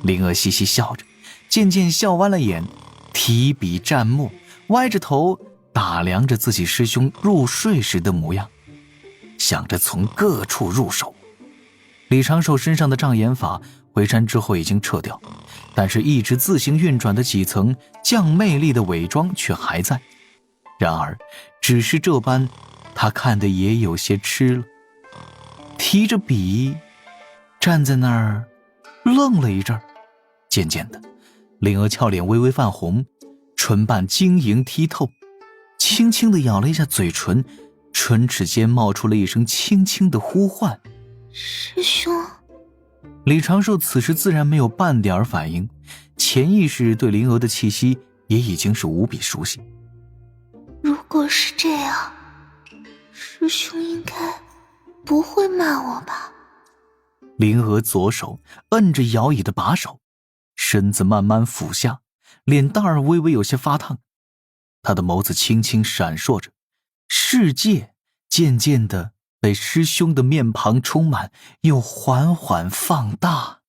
灵儿嘻嘻笑着，渐渐笑弯了眼，提笔蘸墨，歪着头打量着自己师兄入睡时的模样，想着从各处入手。李长寿身上的障眼法回山之后已经撤掉，但是一直自行运转的几层降魅力的伪装却还在。然而只是这般，他看得也有些吃了，提着笔站在那儿愣了一阵儿，渐渐的灵儿俏脸微微泛红，唇瓣晶莹剔透，轻轻地咬了一下嘴唇，唇齿间冒出了一声轻轻的呼唤：师兄。李长寿此时自然没有半点反应，潜意识对灵儿的气息也已经是无比熟悉。如果是这样，师兄应该不会骂我吧？灵儿左手摁着摇椅的把手，身子慢慢俯下，脸蛋儿微微有些发烫，他的眸子轻轻闪烁着，世界渐渐地被师兄的面庞充满，又缓缓放大。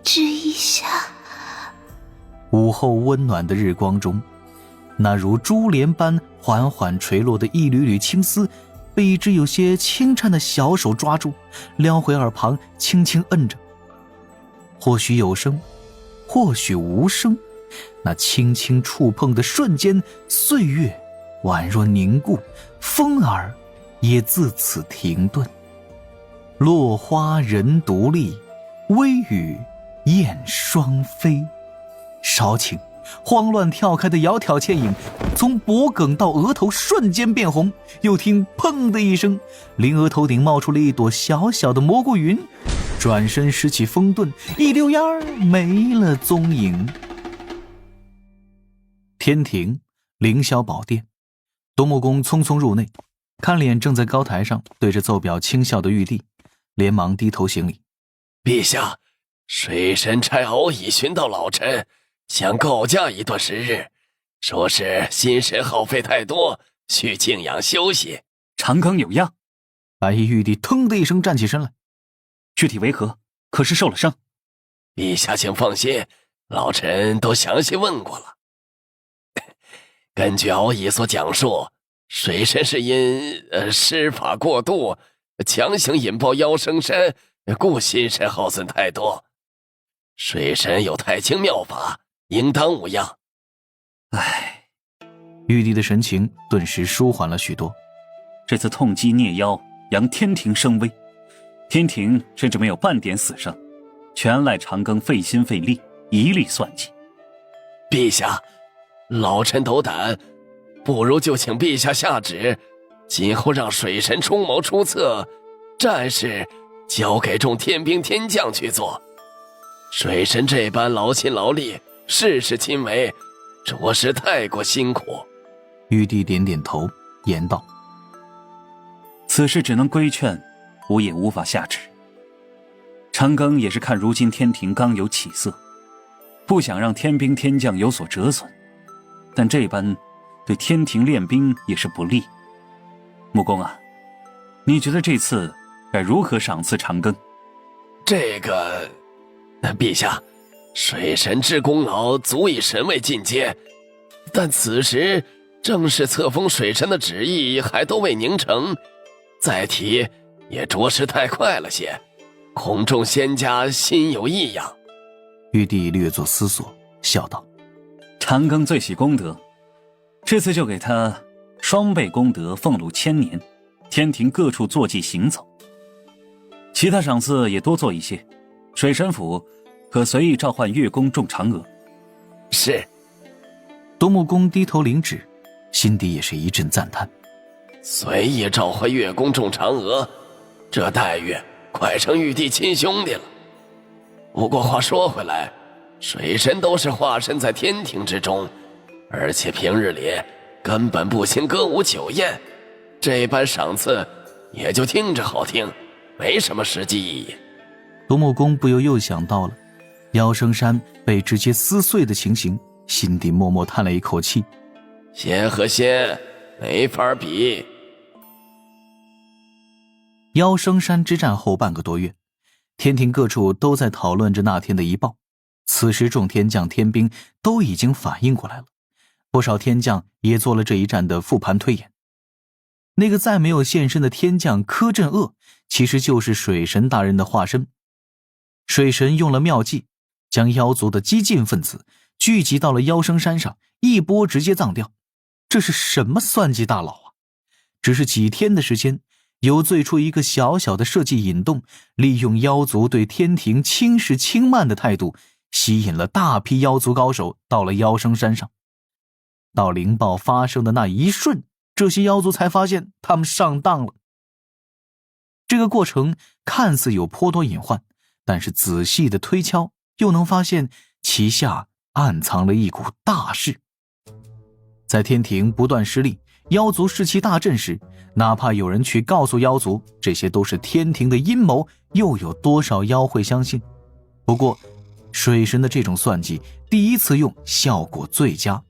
这一下，午后温暖的日光中，那如珠帘般缓缓垂落的一缕缕青丝被一只有些轻颤的小手抓住，撩回耳旁轻轻摁着。或许有声，或许无声，那轻轻触碰的瞬间，岁月宛若凝固，风儿也自此停顿。落花人独立，微雨燕双飞。稍顷，慌乱跳开的窈窕倩影从脖颈到额头瞬间变红，又听砰的一声，灵儿头顶冒出了一朵小小的蘑菇云，转身拾起风盾，一溜烟儿没了踪影。天庭凌霄宝殿，东木公匆匆入内，看脸正在高台上对着奏表轻笑的玉帝，连忙低头行礼。陛下，水神差偶已寻到老臣，想告假一段时日，说是心神耗费太多，需静养休息。长庚有恙。白衣玉帝腾的一声站起身来，具体为何？可是受了伤？陛下请放心，老臣都详细问过了。根据敖乙所讲述，水神是因施法过度，强行引爆妖生山，故心神耗损太多。水神有太清妙法，应当无恙。唉，玉帝的神情顿时舒缓了许多。这次痛击孽妖，扬天庭声威，天庭甚至没有半点死伤，全赖长庚费心费力，一力算计。陛下，老臣斗胆，不如就请陛下下旨，今后让水神出谋出策，战事交给众天兵天将去做。水神这般劳心劳力，事事亲为，着实太过辛苦。玉帝点点头，言道：此事只能规劝，吾也无法下旨。长庚也是看如今天庭刚有起色，不想让天兵天将有所折损，但这般对天庭练兵也是不利。木公啊，你觉得这次该如何赏赐长庚？这个，陛下，水神之功劳足以神位进阶，但此时正是册封水神的旨意还都未凝成，再提也着实太快了些，恐众仙家心有异样。玉帝略作思索，笑道：长庚最喜功德，这次就给他双倍功德，俸禄1000年，天庭各处坐骑行走。其他赏赐也多做一些，水神府可随意召唤月宫众嫦娥。是。东木公低头领旨，心底也是一阵赞叹。随意召唤月宫众嫦娥，这待遇快成玉帝亲兄弟了。不过话说回来，水神都是化身在天庭之中，而且平日里根本不兴歌舞酒宴，这般赏赐也就听着好听，没什么实际意义。东木公不由又想到了妖生山被直接撕碎的情形，心底默默叹了一口气。仙和仙没法比。妖生山之战后半个多月，天庭各处都在讨论着那天的一报。此时众天将天兵都已经反应过来了，不少天将也做了这一战的复盘推演。那个再没有现身的天将柯镇恶，其实就是水神大人的化身。水神用了妙计，将妖族的激进分子聚集到了妖生山上，一波直接葬掉。这是什么算计大佬啊？只是几天的时间，有最初一个小小的设计引动，利用妖族对天庭轻视轻慢的态度，吸引了大批妖族高手到了妖生山上。到灵报发生的那一瞬，这些妖族才发现他们上当了。这个过程看似有颇多隐患，但是仔细的推敲，又能发现其下暗藏了一股大势。在天庭不断失利，妖族士气大振时，哪怕有人去告诉妖族这些都是天庭的阴谋，又有多少妖会相信？不过水神的这种算计第一次用，效果最佳。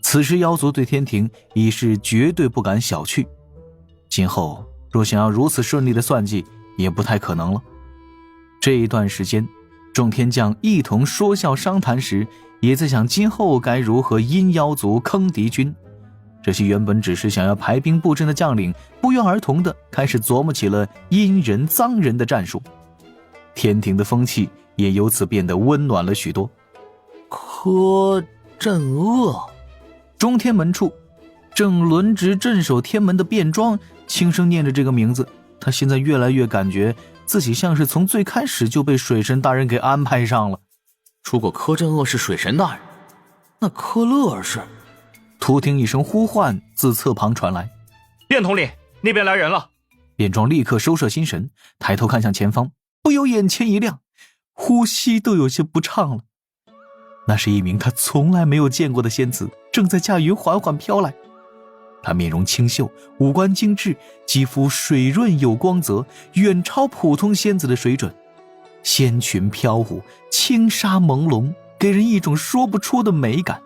此时妖族对天庭已是绝对不敢小觑，今后若想要如此顺利的算计，也不太可能了。这一段时间，众天将一同说笑商谈时，也在想今后该如何阴妖族坑敌军。这些原本只是想要排兵布阵的将领，不约而同地开始琢磨起了阴人脏人的战术。天庭的风气也由此变得温暖了许多。柯镇恶，中天门处，正轮值镇守天门的卞庄轻声念着这个名字。他现在越来越感觉自己像是从最开始就被水神大人给安排上了。如果柯镇恶是水神大人，那柯乐儿是……突听一声呼唤自侧旁传来：“卞统领，那边来人了。”卞庄立刻收摄心神，抬头看向前方，不由眼前一亮，呼吸都有些不畅了。那是一名他从来没有见过的仙子，正在驾云缓缓飘来。她面容清秀，五官精致，肌肤水润有光泽，远超普通仙子的水准。仙裙飘舞，轻纱朦胧，给人一种说不出的美感。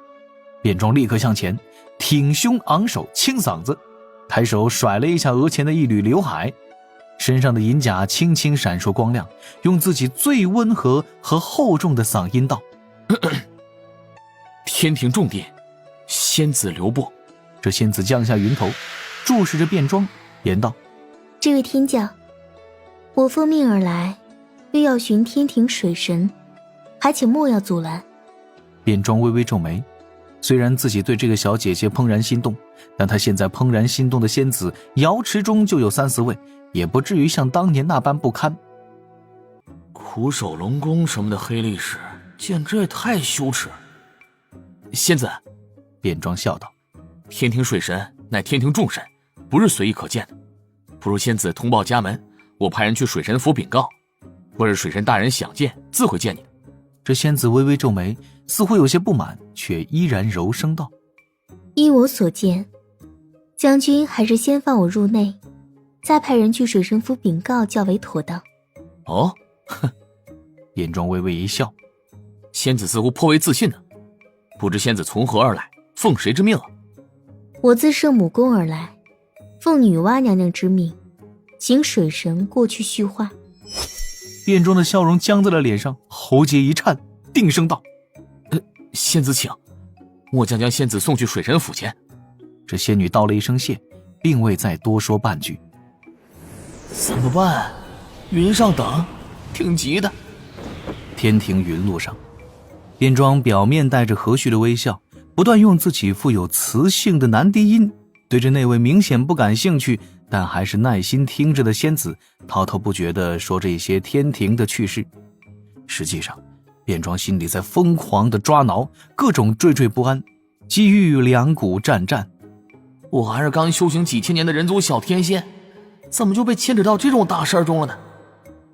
卞庄立刻向前，挺胸昂首，清嗓子，抬手甩了一下额前的一缕刘海，身上的银甲轻轻闪烁光亮，用自己最温和和厚重的嗓音道：“天庭重殿，仙子留步。”这仙子降下云头，注视着卞庄，言道：“这位天将，我奉命而来，又要寻天庭水神，还请莫要阻拦。”卞庄微微皱眉，虽然自己对这个小姐姐怦然心动，但她现在怦然心动的仙子瑶池中就有3-4位，也不至于像当年那般不堪。苦守龙宫什么的黑历史，简直也太羞耻。仙子，卞庄笑道：“天庭水神乃天庭众神，不是随意可见的。不如仙子通报家门，我派人去水神府禀告。若是水神大人想见，自会见你的。”这仙子微微皱眉，似乎有些不满，却依然柔声道：“依我所见，将军还是先放我入内，再派人去水神府禀告较为妥当。”哦，哼。卞庄微微一笑：“仙子似乎颇为自信呢，不知仙子从何而来，奉谁之命啊？”“我自圣母宫而来，奉女娲娘娘之命，请水神过去叙话。”卞庄的笑容僵在了脸上，喉结一颤，定声道：“仙子请，末将将仙子送去水神府前。”这仙女道了一声谢，并未再多说半句。怎么办？云上等，挺急的。天庭云路上，卞庄表面带着和煦的微笑，不断用自己富有磁性的男低音，对着那位明显不感兴趣但还是耐心听着的仙子滔滔不绝地说着一些天庭的趣事。实际上，卞庄心里在疯狂地抓挠，各种惴惴不安，机遇两股战战。我还是刚修行几千年的人族小天仙，怎么就被牵扯到这种大事中了呢？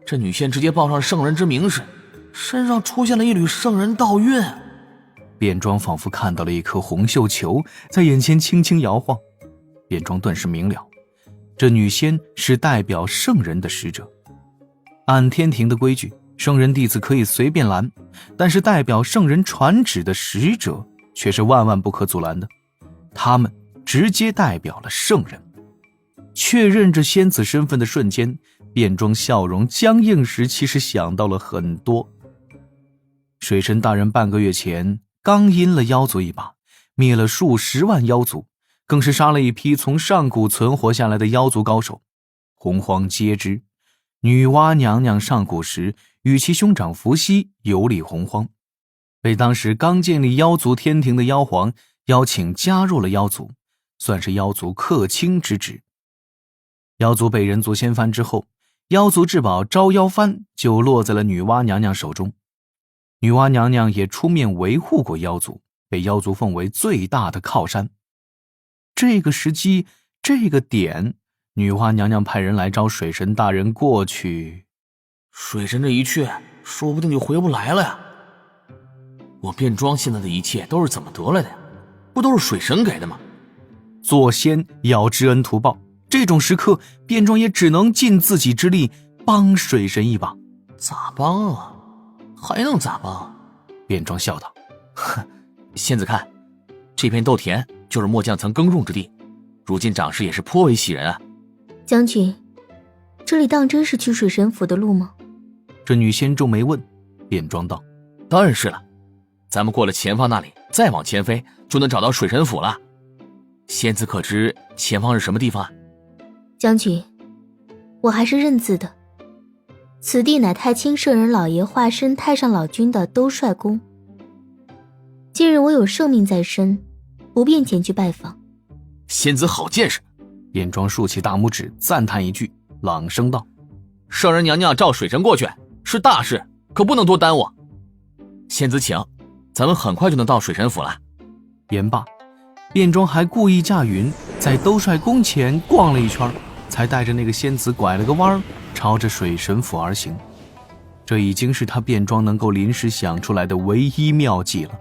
这女仙直接报上圣人之名时，身上出现了一缕圣人道韵。卞庄仿佛看到了一颗红绣球在眼前轻轻摇晃，卞庄顿时明了，这女仙是代表圣人的使者。按天庭的规矩，圣人弟子可以随便拦，但是代表圣人传旨的使者却是万万不可阻拦的。他们直接代表了圣人。确认这仙子身份的瞬间，卞庄笑容僵硬时，其实想到了很多。水神大人半个月前刚阴了妖族一把，灭了数十万妖族，更是杀了一批从上古存活下来的妖族高手。洪荒皆知，女娲娘娘上古时与其兄长伏羲游历洪荒，被当时刚建立妖族天庭的妖皇邀请加入了妖族，算是妖族客卿之职。妖族被人族掀翻之后，妖族至宝招妖幡就落在了女娲娘娘手中。女娲娘娘也出面维护过妖族，被妖族奉为最大的靠山。这个时机，这个点，女娲娘娘派人来招水神大人过去。水神这一去，说不定就回不来了呀。我卞庄现在的一切都是怎么得来的呀？不都是水神给的吗？做仙要知恩图报，这种时刻，卞庄也只能尽自己之力帮水神一把。咋帮啊？还能咋帮？卞庄笑道：哼，仙子看，这片豆田就是末将曾耕种之地，如今长势也是颇为喜人啊。将军，这里当真是去水神府的路吗？这女仙皱眉问。卞庄道：当然是了，咱们过了前方那里，再往前飞，就能找到水神府了。仙子可知前方是什么地方啊？将军，我还是认字的。此地乃太清圣人老爷化身太上老君的兜率宫。今日我有圣命在身，不便前去拜访。仙子好见识。卞庄竖起大拇指赞叹一句，朗声道：圣人娘娘召水神过去是大事，可不能多耽误。仙子请，咱们很快就能到水神府了。言罢，卞庄还故意驾云在兜率宫前逛了一圈，才带着那个仙子拐了个弯，朝着水神府而行。这已经是他卞庄能够临时想出来的唯一妙计了。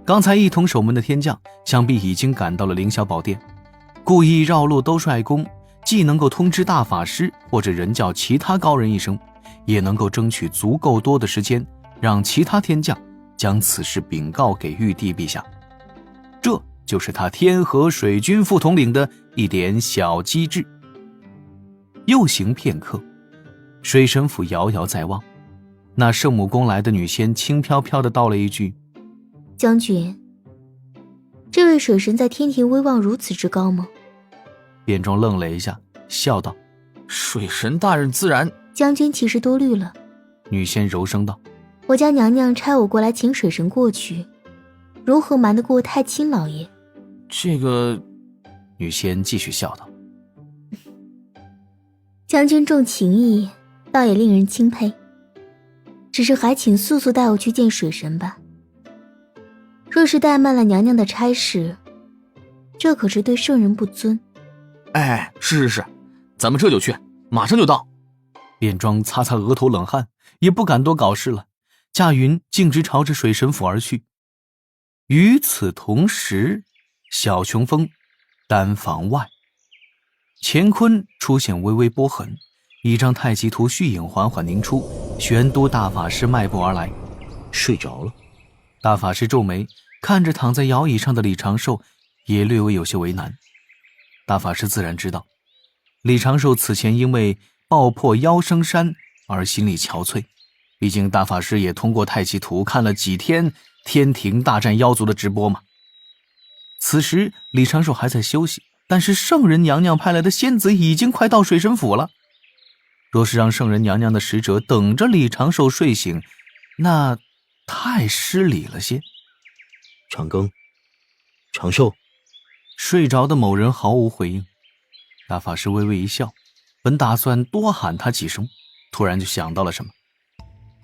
刚才一同守门的天将想必已经赶到了凌霄宝殿，故意绕路兜率宫，既能够通知大法师或者人教其他高人一声，也能够争取足够多的时间，让其他天将将此事禀告给玉帝陛下。这就是他天河水军副统领的一点小机智。又行片刻，水神府遥遥在望，那圣母宫来的女仙轻飘飘地道了一句：将军，这位水神在天庭威望如此之高吗？卞庄愣了一下，笑道：水神大人自然。将军其实多虑了。女仙柔声道：我家娘娘差我过来请水神过去，如何瞒得过太清老爷？这个……女仙继续笑道：将军重情义，倒也令人钦佩。只是还请速速带我去见水神吧。若是怠慢了娘娘的差事，这可是对圣人不尊。哎，是，咱们这就去，马上就到。卞庄擦擦额头冷汗，也不敢多搞事了，驾云径直朝着水神府而去。与此同时，小琼峰丹房外，乾坤出现微微波痕，一张太极图虚影缓缓凝出，玄都大法师迈步而来。睡着了。大法师皱眉，看着躺在摇椅上的李长寿，也略微有些为难。大法师自然知道，李长寿此前因为爆破妖生山而心力憔悴，毕竟大法师也通过太极图看了几天天庭大战妖族的直播嘛。此时李长寿还在休息，但是圣人娘娘派来的仙子已经快到水神府了。若是让圣人娘娘的使者等着李长寿睡醒，那太失礼了些。长庚，长寿。睡着的某人毫无回应。大法师微微一笑，本打算多喊他几声，突然就想到了什么，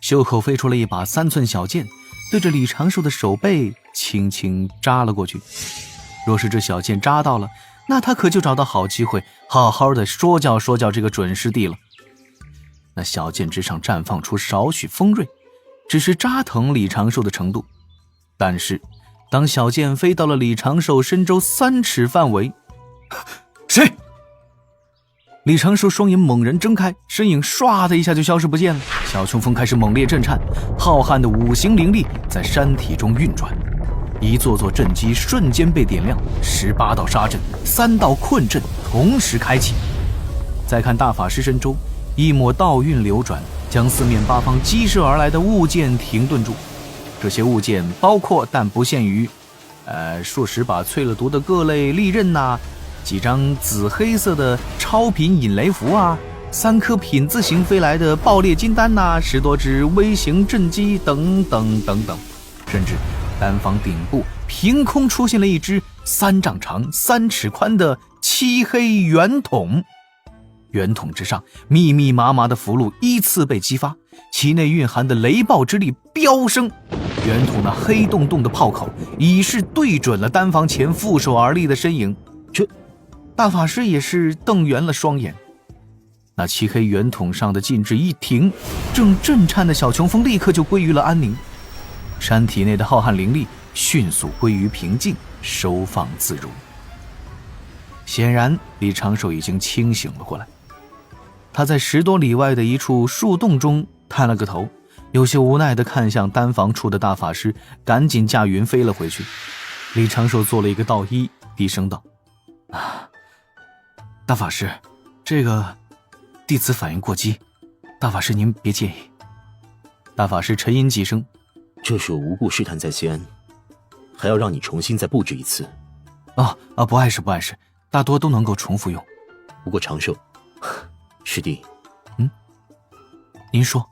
袖口飞出了一把3寸小剑，对着李长寿的手背轻轻扎了过去。若是这小剑扎到了，那他可就找到好机会，好好的说教说教这个准师弟了。那小剑之上绽放出少许锋锐，只是扎疼李长寿的程度。但是当小剑飞到了李长寿身周3尺范围，谁？李长寿双眼猛然睁开，身影唰的一下就消失不见了。小冲锋开始猛烈震颤，浩瀚的五行灵力在山体中运转，一座座阵基瞬间被点亮，18道杀阵，3道困阵同时开启。再看大法师身周，一抹道韵流转，将四面八方激射而来的物件停顿住。这些物件包括但不限于数十把淬了毒的各类利刃呐，几张紫黑色的超频引雷符啊，3颗品字形飞来的爆裂金丹呐，10多只微型震击等等等等，甚至丹房顶部凭空出现了一只3丈长、3尺宽的漆黑圆筒。圆筒之上密密麻麻的符箓依次被激发，其内蕴含的雷暴之力飙升。圆筒那黑洞洞的炮口已是对准了丹房前负手而立的身影。这大法师也是瞪圆了双眼。那漆黑圆筒上的禁制一停，正震颤的小琼峰立刻就归于了安宁，山体内的浩瀚灵力迅速归于平静，收放自如。显然李长寿已经清醒了过来，他在10多里外的一处树洞中探了个头，有些无奈地看向丹房处的大法师，赶紧驾云飞了回去。李长寿做了一个道揖，低声道：大法师，这个弟子反应过激，大法师您别介意。大法师沉吟几声：这是我无故试探在先，还要让你重新再布置一次。不碍事不碍事，大多都能够重复用。不过长寿师弟，您说。